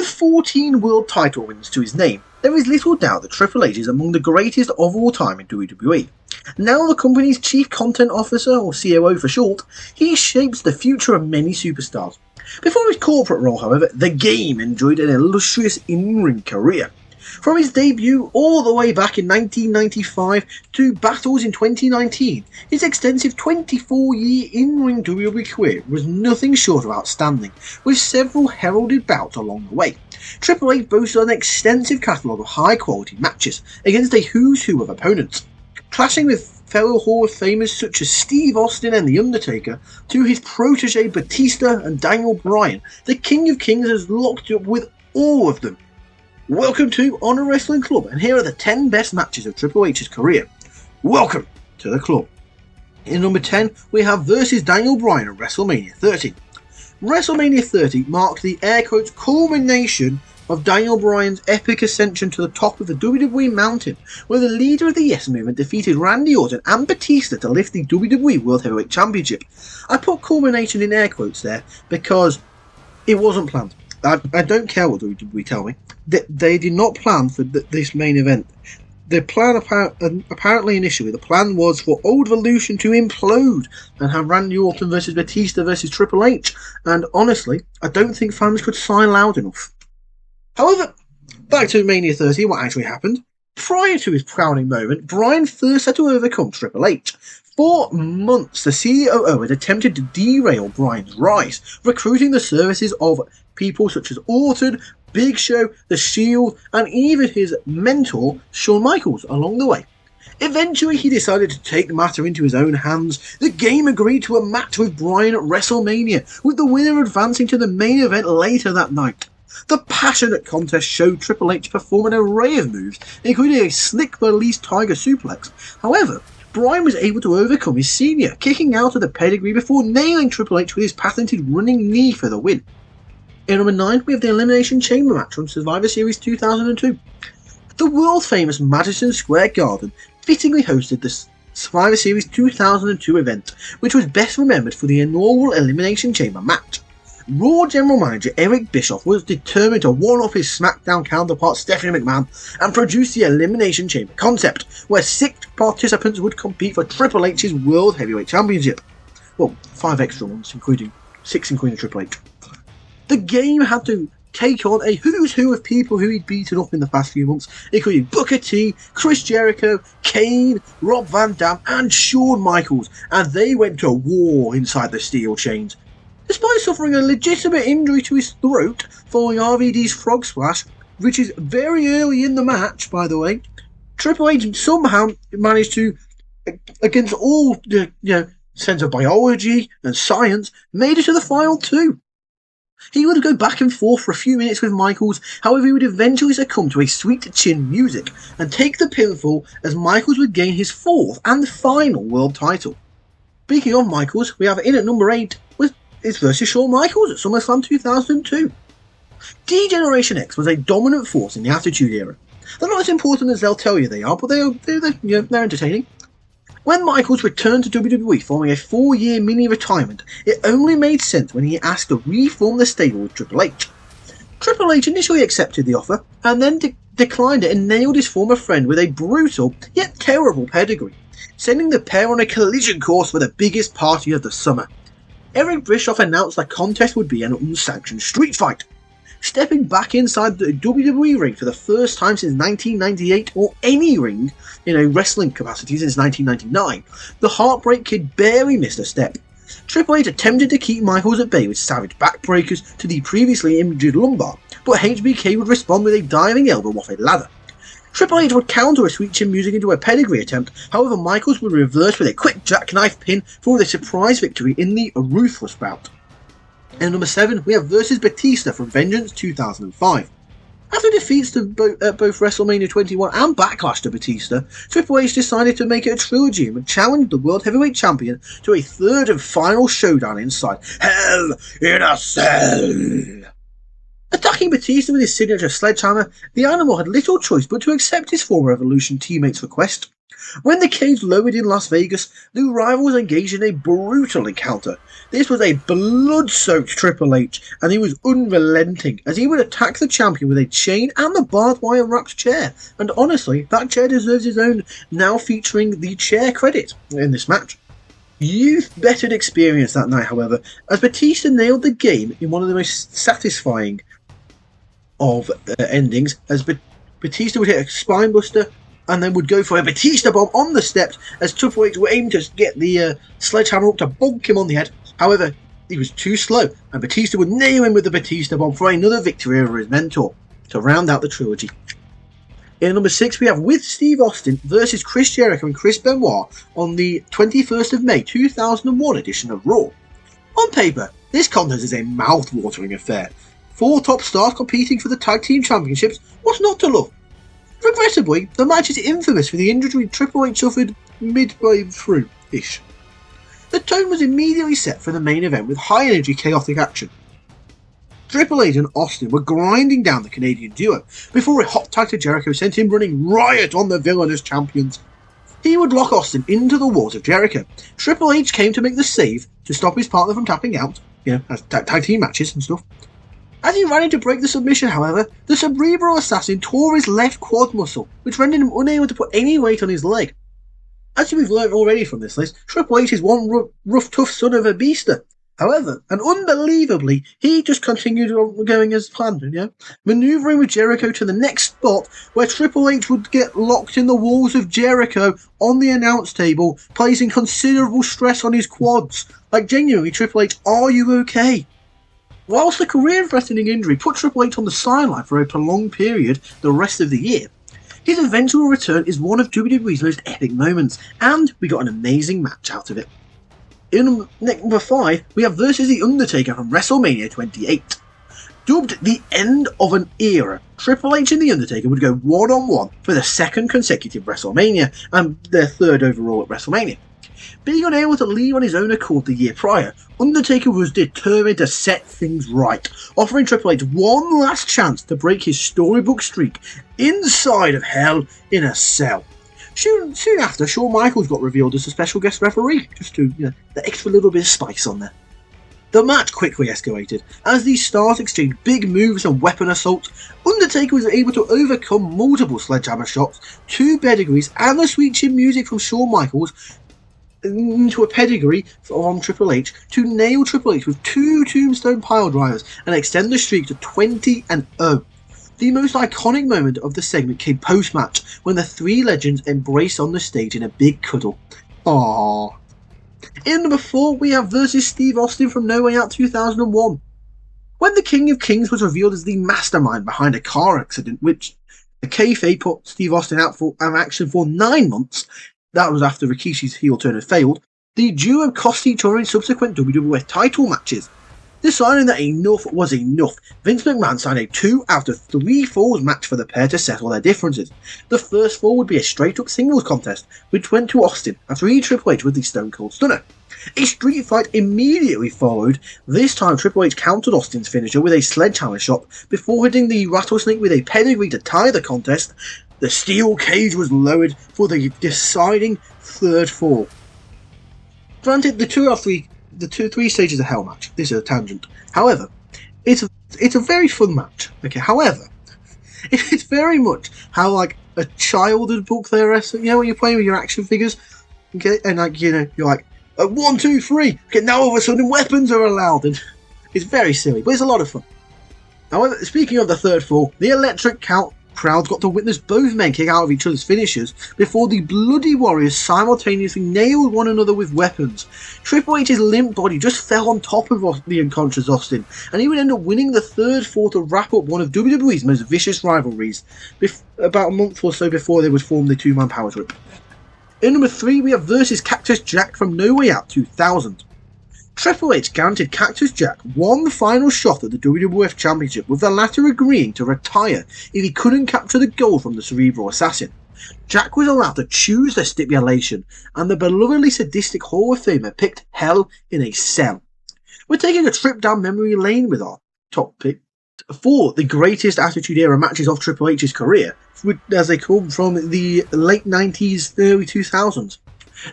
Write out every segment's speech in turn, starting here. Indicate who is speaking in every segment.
Speaker 1: With 14 world title wins to his name, there is little doubt that Triple H is among the greatest of all time in WWE. Now the company's Chief Content Officer, or COO for short, he shapes the future of many superstars. Before his corporate role, however, the Game enjoyed an illustrious in-ring career. From his debut all the way back in 1995 to battles in 2019, his extensive 24-year in-ring WWE career was nothing short of outstanding, with several heralded bouts along the way. Triple H boasted an extensive catalogue of high-quality matches against a who's who of opponents, clashing with fellow Hall of Famers such as Steve Austin and The Undertaker, to his protege Batista and Daniel Bryan. The King of Kings has locked up with all of them. Welcome to Honor Wrestling Club, and here are the 10 best matches of Triple H's career. Welcome to the club. In number 10, we have versus Daniel Bryan at WrestleMania 30. WrestleMania 30 marked the air quotes culmination of Daniel Bryan's epic ascension to the top of the WWE mountain, where the leader of the Yes Movement defeated Randy Orton and Batista to lift the WWE World Heavyweight Championship. I put culmination in air quotes there because it wasn't planned. I don't care what WWE tell me. They did not plan for this main event. The plan apparently initially, the plan was for Old Evolution to implode and have Randy Orton versus Batista versus Triple H. And honestly, I don't think fans could sigh loud enough. However, back to Mania 30, what actually happened. Prior to his crowning moment, Bryan first had to overcome Triple H. For months, the COO had attempted to derail Bryan's rise, recruiting the services of people such as Orton, Big Show, The Shield, and even his mentor, Shawn Michaels, along the way. Eventually, he decided to take the matter into his own hands. The Game agreed to a match with Bryan at WrestleMania, with the winner advancing to the main event later that night. The passionate contest showed Triple H perform an array of moves, including a slick but released Tiger Suplex. However, Bryan was able to overcome his senior, kicking out of the pedigree before nailing Triple H with his patented running knee for the win. In number 9, we have the Elimination Chamber match from Survivor Series 2002. The world-famous Madison Square Garden fittingly hosted the Survivor Series 2002 event, which was best remembered for the inaugural Elimination Chamber match. Raw General Manager Eric Bischoff was determined to one-off his SmackDown counterpart Stephanie McMahon and produce the Elimination Chamber concept, where 6 participants would compete for Triple H's World Heavyweight Championship. Well, 5 extra ones, including 6 including Triple H. The Game had to take on a who's who of people who he'd beaten up in the past few months, including Booker T, Chris Jericho, Kane, Rob Van Dam, and Shawn Michaels, and they went to war inside the steel chains. Despite suffering a legitimate injury to his throat following RVD's frog splash, which is very early in the match, by the way, Triple H somehow managed to, against all the sense of biology and science, made it to the final 2. He would go back and forth for a few minutes with Michaels, however he would eventually succumb to a sweet chin music and take the pinfall as Michaels would gain his 4th and final world title. Speaking of Michaels, we have in at number 8 is versus Shawn Michaels at SummerSlam 2002. D-Generation X was a dominant force in the Attitude Era. They're not as important as they'll tell you they are, but they're entertaining. When Michaels returned to WWE following a 4-year mini-retirement, it only made sense when he asked to reform the stable with Triple H. Triple H initially accepted the offer, and then declined it and nailed his former friend with a brutal, yet terrible pedigree, sending the pair on a collision course for the biggest party of the summer. Eric Bischoff announced the contest would be an unsanctioned street fight. Stepping back inside the WWE ring for the first time since 1998, or any ring in a wrestling capacity since 1999, the Heartbreak Kid barely missed a step. Triple H attempted to keep Michaels at bay with savage backbreakers to the previously injured lumbar, but HBK would respond with a diving elbow off a ladder. Triple H would counter a sweet chin music into a pedigree attempt, however Michaels would reverse with a quick jackknife pin for a surprise victory in the Ruthless bout. And number 7, we have versus Batista from Vengeance 2005. After defeats to both WrestleMania 21 and Backlash to Batista, Triple H decided to make it a trilogy and would challenge the World Heavyweight Champion to a 3rd and final showdown inside Hell in a Cell. Attacking Batista with his signature sledgehammer, the Animal had little choice but to accept his former Evolution teammate's request. When the cage lowered in Las Vegas, the rivals engaged in a brutal encounter. This was a blood-soaked Triple H, and he was unrelenting as he would attack the champion with a chain and the barbed wire wrapped chair. And honestly, that chair deserves his own, now featuring the chair credit in this match. Youth bettered experience that night, however, as Batista nailed the game in one of the most satisfying of endings, as Batista would hit a spinebuster and then would go for a Batista bomb on the steps as Triple H would aim to get the sledgehammer up to bonk him on the head. However, he was too slow, and Batista would nail him with the Batista bomb for another victory over his mentor to round out the trilogy. In number 6, we have With Steve Austin versus Chris Jericho and Chris Benoit on the 21st of May 2001 edition of Raw. On paper, this contest is a mouth-watering affair. 4 top stars competing for the tag team championships. What's not to love? Regrettably, the match is infamous for the injury Triple H suffered midway through-ish. The tone was immediately set for the main event with high-energy, chaotic action. Triple H and Austin were grinding down the Canadian duo before a hot tag to Jericho sent him running riot on the villainous champions. He would lock Austin into the walls of Jericho. Triple H came to make the save to stop his partner from tapping out, as tag team matches and stuff. As he ran in to break the submission, however, the Cerebral Assassin tore his left quad muscle, which rendered him unable to put any weight on his leg. As we've learned already from this list, Triple H is one rough, tough son of a beaster. However, and unbelievably, he just continued going as planned, manoeuvring with Jericho to the next spot where Triple H would get locked in the walls of Jericho on the announce table, placing considerable stress on his quads. Like, genuinely, Triple H, are you okay? Whilst the career-threatening injury put Triple H on the sideline for a prolonged period the rest of the year, his eventual return is one of WWE's most epic moments, and we got an amazing match out of it. In number 5, we have versus The Undertaker from WrestleMania 28. Dubbed the end of an era, Triple H and The Undertaker would go one-on-one for the second consecutive WrestleMania, and their third overall at WrestleMania. Being unable to leave on his own accord the year prior, Undertaker was determined to set things right, offering Triple H one last chance to break his storybook streak inside of Hell in a Cell. Soon after, Shawn Michaels got revealed as a special guest referee, just to, the extra little bit of spice on there. The match quickly escalated, as these stars exchanged big moves and weapon assaults. Undertaker was able to overcome multiple sledgehammer shots, 2 pedigrees, and the sweet chin music from Shawn Michaels into a pedigree on Triple H to nail Triple H with 2 tombstone pile drivers and extend the streak to 20-0. The most iconic moment of the segment came post-match when the 3 legends embraced on the stage in a big cuddle. Aww. In number 4, we have versus Steve Austin from No Way Out 2001. When the King of Kings was revealed as the mastermind behind a car accident, which the kayfabe put Steve Austin out of action for 9 months, that was after Rikishi's heel turn had failed, the duo cost each other in subsequent WWF title matches. Deciding that enough was enough, Vince McMahon signed a 2 out of 3 falls match for the pair to settle their differences. The first fall would be a straight-up singles contest, which went to Austin after he Triple H with the Stone Cold Stunner. A street fight immediately followed. This time Triple H countered Austin's finisher with a sledgehammer shot before hitting the rattlesnake with a pedigree to tie the contest. The steel cage was lowered for the deciding third fall. Granted, the 3 stages of Hell match. This is a tangent. However, it's a very fun match. Okay. However, it's very much how like a child would book their wrestling. When you're playing with your action figures. Okay, and you're like 1, 2, 3. Okay, now all of a sudden weapons are allowed, and it's very silly, but it's a lot of fun. However, speaking of the third fall, the electric crowd got to witness both men kick out of each other's finishers before the Bloody Warriors simultaneously nailed one another with weapons. Triple H's limp body just fell on top of the unconscious Austin, and he would end up winning the third fall to wrap up one of WWE's most vicious rivalries, about a month or so before they would form the 2-man power trip. In number 3, we have versus Cactus Jack from No Way Out 2000. Triple H guaranteed Cactus Jack one final shot at the WWF Championship, with the latter agreeing to retire if he couldn't capture the gold from the Cerebral Assassin. Jack was allowed to choose the stipulation, and the belovedly sadistic Hall of Famer picked Hell in a Cell. We're taking a trip down memory lane with our top pick, For the greatest Attitude Era matches of Triple H's career, as they come from the late 90s, early 2000s.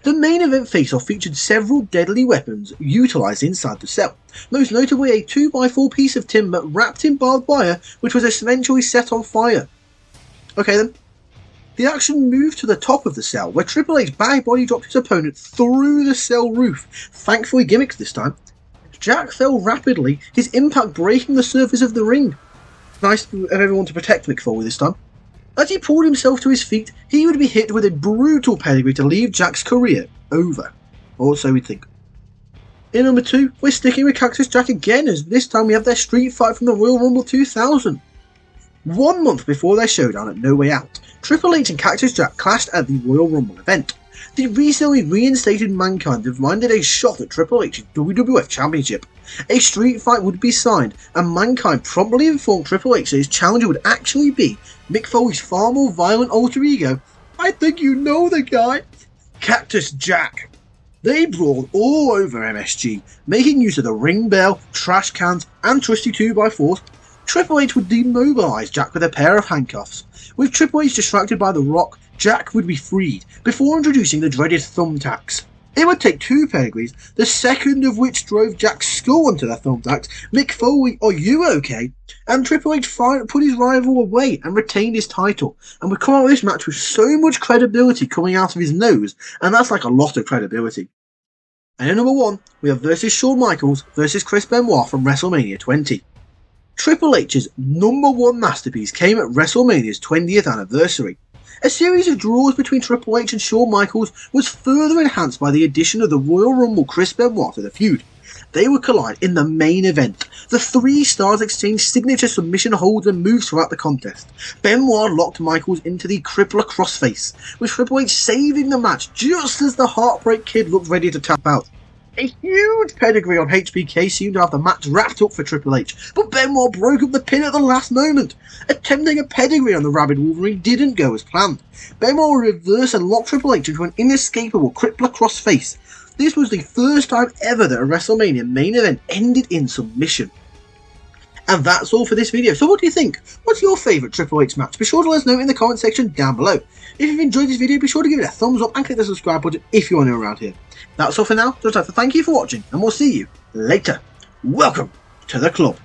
Speaker 1: The main event face-off featured several deadly weapons utilised inside the cell, most notably a 2x4 piece of timber wrapped in barbed wire which was eventually set on fire. Okay then. The action moved to the top of the cell, where Triple H back body dropped his opponent through the cell roof, thankfully gimmicks this time. Jack fell rapidly, his impact breaking the surface of the ring. Nice of everyone to protect Mick Foley this time. As he pulled himself to his feet, he would be hit with a brutal pedigree to leave Jack's career over. Or so we'd think. In number 2, we're sticking with Cactus Jack again, as this time we have their street fight from the Royal Rumble 2000. 1 month before their showdown at No Way Out, Triple H and Cactus Jack clashed at the Royal Rumble event. The recently reinstated Mankind demanded a shot at Triple H's WWF Championship. A street fight would be signed, and Mankind promptly informed Triple H that his challenger would actually be Mick Foley's far more violent alter ego. I think you know the guy. Cactus Jack. They brawled all over MSG, making use of the ring bell, trash cans, and trusty 2x4s. Triple H would demobilise Jack with a pair of handcuffs. With Triple H distracted by The Rock, Jack would be freed, before introducing the dreaded thumbtacks. It would take 2 pedigrees, the second of which drove Jack's skull onto the thumbtacks. Mick Foley, are you okay? And Triple H put his rival away and retained his title, and would come out of this match with so much credibility coming out of his nose, and that's like a lot of credibility. And at number 1, we have versus Shawn Michaels versus Chris Benoit from WrestleMania 20. Triple H's number 1 masterpiece came at WrestleMania's 20th anniversary. A series of draws between Triple H and Shawn Michaels was further enhanced by the addition of the Royal Rumble Chris Benoit to the feud. They would collide in the main event. The 3 stars exchanged signature submission holds and moves throughout the contest. Benoit locked Michaels into the crippler crossface, with Triple H saving the match just as the Heartbreak Kid looked ready to tap out. A huge pedigree on HBK seemed to have the match wrapped up for Triple H, but Benoit broke up the pin at the last moment. Attempting a pedigree on the Rabid Wolverine didn't go as planned. Benoit would reverse and lock Triple H into an inescapable crippler crossface. This was the first time ever that a WrestleMania main event ended in submission. And that's all for this video. So what do you think? What's your favourite Triple H match? Be sure to let us know in the comment section down below. If you've enjoyed this video, be sure to give it a thumbs up and click the subscribe button if you are new around here. That's all for now. Just like to thank you for watching, and we'll see you later. Welcome to the club.